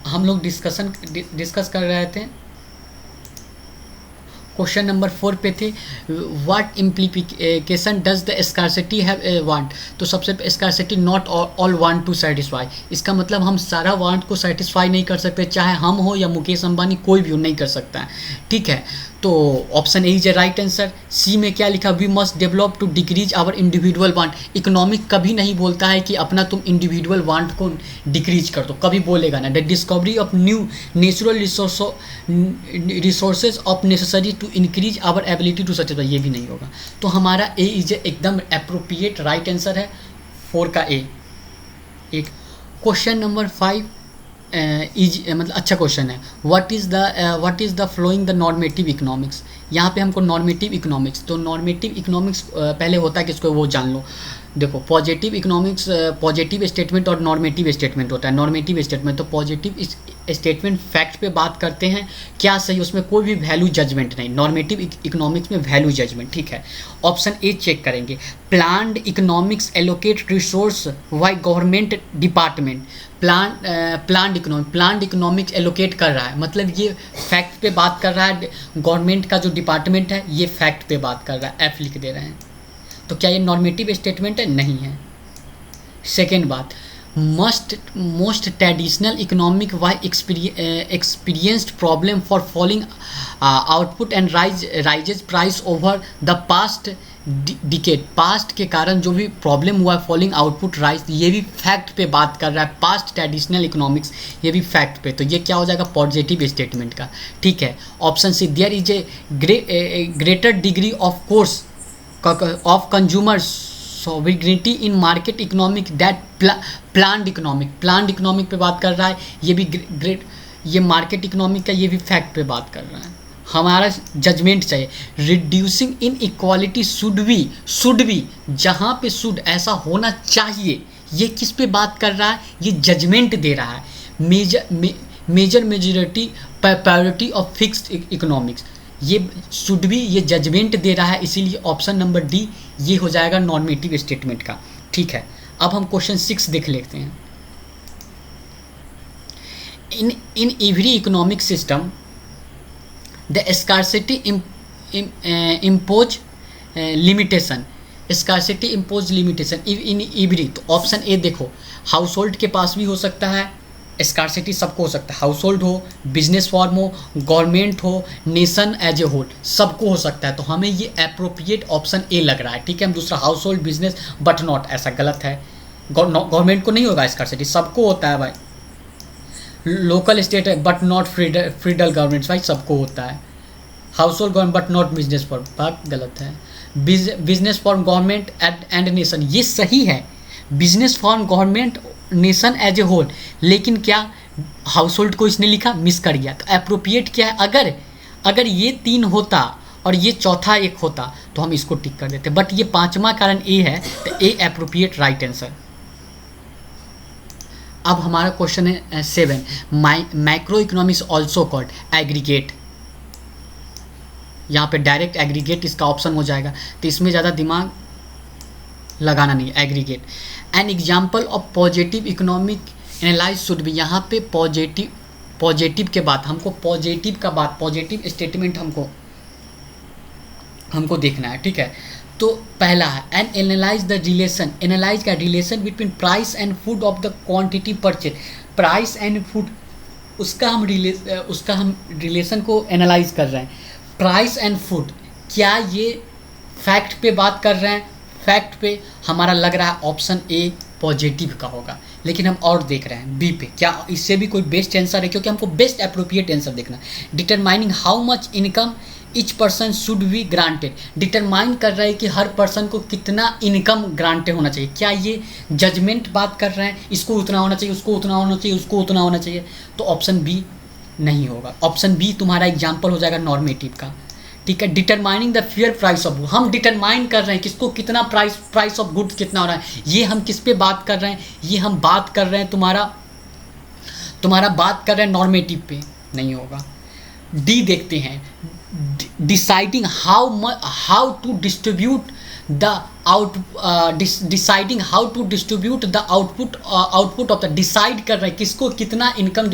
हम लोग डिस्कस कर रहे थे, क्वेश्चन नंबर 4 पे थे, what implication does the scarcity have want. तो सबसे scarcity not all want to satisfy, इसका मतलब हम सारा वांट को सेटिस्फाई नहीं कर सकते, चाहे हम हो या मुकेश अंबानी, कोई भी नहीं कर सकता है, ठीक है। तो option A is a right answer. C में क्या लिखा, we must develop to decrease our individual want. Economic कभी नहीं बोलता है कि अपना तुम इंडिविजुअल वांट को डिक्रीज कर दो, कभी बोलेगा ना। The discovery of new natural resources of necessary to increase our ability to satisfy, ये भी नहीं होगा। तो हमारा ए इज एकदम अप्रोप्रिएट राइट आंसर है, 4 का ए। एक क्वेश्चन नंबर 5 मतलब अच्छा क्वेश्चन है, what is the flowing the normative economics. यहाँ पे हमको नॉर्मेटिव इकोनॉमिक्स, तो नॉर्मेटिव इकोनॉमिक्स पहले होता है किसको, वो जान लो। देखो पॉजिटिव इकोनॉमिक्स, पॉजिटिव स्टेटमेंट और नॉर्मेटिव स्टेटमेंट होता है। नॉर्मेटिव स्टेटमेंट, तो पॉजिटिव स्टेटमेंट फैक्ट पे बात करते हैं, क्या सही, उसमें कोई भी वैल्यू जजमेंट नहीं। नॉर्मेटिव इकोनॉमिक्स में वैल्यू जजमेंट, ठीक है। ऑप्शन ए चेक करेंगे, planned economics allocate resource by government department. Planned economics allocate कर रहा है, मतलब ये फैक्ट पे बात कर रहा है। गवर्नमेंट का जो डिपार्टमेंट है ये फैक्ट पे बात कर रहा है, एफ लिख दे रहे हैं। तो क्या ये नॉर्मेटिव स्टेटमेंट है, नहीं है। सेकेंड बात, most traditional economic why experienced problem for falling output and rises price over the past decade. Past के कारण जो भी प्रॉब्लम हुआ है, फॉलिंग आउटपुट राइज, ये भी फैक्ट पे बात कर रहा है। पास्ट ट्रेडिशनल इकोनॉमिक्स, ये भी फैक्ट पे, तो ये क्या हो जाएगा, पॉजिटिव स्टेटमेंट का, ठीक है। Option C, there is a greater degree of course of consumer sovereignty in market economic that planned economic पे बात कर रहा है। ये भी ग्रेट, ये मार्केट इकोनॉमिक का, ये भी फैक्ट पे बात कर रहा है। हमारा जजमेंट चाहिए, reducing in equality should be, जहाँ पे शुड ऐसा होना चाहिए, ये किस पे बात कर रहा है, ये जजमेंट दे रहा है। Majority priority of fixed economics, ये शुड बी, ये जजमेंट दे रहा है, इसीलिए ऑप्शन नंबर डी ये हो जाएगा नॉर्मेटिव स्टेटमेंट का, ठीक है। अब हम क्वेश्चन 6 देख लेते हैं। In every economic system the scarcity impose limitation, scarcity impose limitation in every. तो ऑप्शन ए देखो, हाउस होल्ड के पास भी हो सकता है, स्कार्सिटी सबको हो सकता है, हाउस होल्ड हो, बिजनेस फॉर्म हो, गवर्नमेंट हो, नेशन एज ए होल, सबको हो सकता है। तो हमें ये अप्रोप्रिएट ऑप्शन ए लग रहा है, ठीक है। हम दूसरा house hold, business but not, ऐसा गलत है। गवर्नमेंट को नहीं होगा स्कार्सिटी, सबको होता है भाई। Local state but not federal government, भाई सबको होता है। Household government but not business form, बात गलत है। Business form government and nation, ये सही है, business form government nation as a whole, लेकिन क्या हाउस होल्ड को इसने लिखा, मिस कर गया। तो अप्रोप्रिएट क्या है, अगर ये 3 होता और ये चौथा एक होता तो हम इसको टिक कर देते, बट ये 5वां कारण ए है, तो ए अप्रोप्रिएट राइट आंसर। अब हमारा क्वेश्चन है 7, micro economics also called aggregate. यहाँ पे डायरेक्ट एग्रीगेट इसका ऑप्शन हो जाएगा, तो इसमें ज़्यादा दिमाग लगाना नहीं, aggregate. An example of positive economic analyse should be, यहाँ पे पॉजिटिव के बाद हमको पॉजिटिव स्टेटमेंट हमको देखना है, ठीक है। तो पहला है and analyse the relation, analyse का relation between price and food of the quantity purchase. Price and food, उसका हम रिलेशन को एनालाइज कर रहे हैं। प्राइस एंड फूड, क्या ये फैक्ट पे बात कर रहे हैं, फैक्ट पे हमारा लग रहा है ऑप्शन ए पॉजिटिव का होगा, लेकिन हम और देख रहे हैं बी पे, क्या इससे भी कोई बेस्ट आंसर है, क्योंकि हमको बेस्ट अप्रोप्रिएट आंसर देखना है। Determining how much income each person should be granted, determine कर रहा है कि हर पर्सन को कितना इनकम ग्रांटेड होना चाहिए। क्या ये जजमेंट बात कर रहे हैं, इसको उतना होना चाहिए, उसको उतना होना चाहिए, उसको उतना होना चाहिए, तो ऑप्शन बी नहीं होगा। ऑप्शन बी तुम्हारा एग्जाम्पल हो जाएगा नॉर्मेटिव का, ठीक है। Determining the fair price of, हम डिटरमाइन कर रहे हैं किसको कितना प्राइस ऑफ गुड्स कितना हो रहा है, ये हम किस पे बात कर रहे हैं, ये हम बात कर रहे हैं तुम्हारा बात कर रहे हैं नॉर्मेटिव पे, नहीं होगा। डी देखते हैं, deciding how to distribute the output of the, decide कर रहे हैं किसको कितना इनकम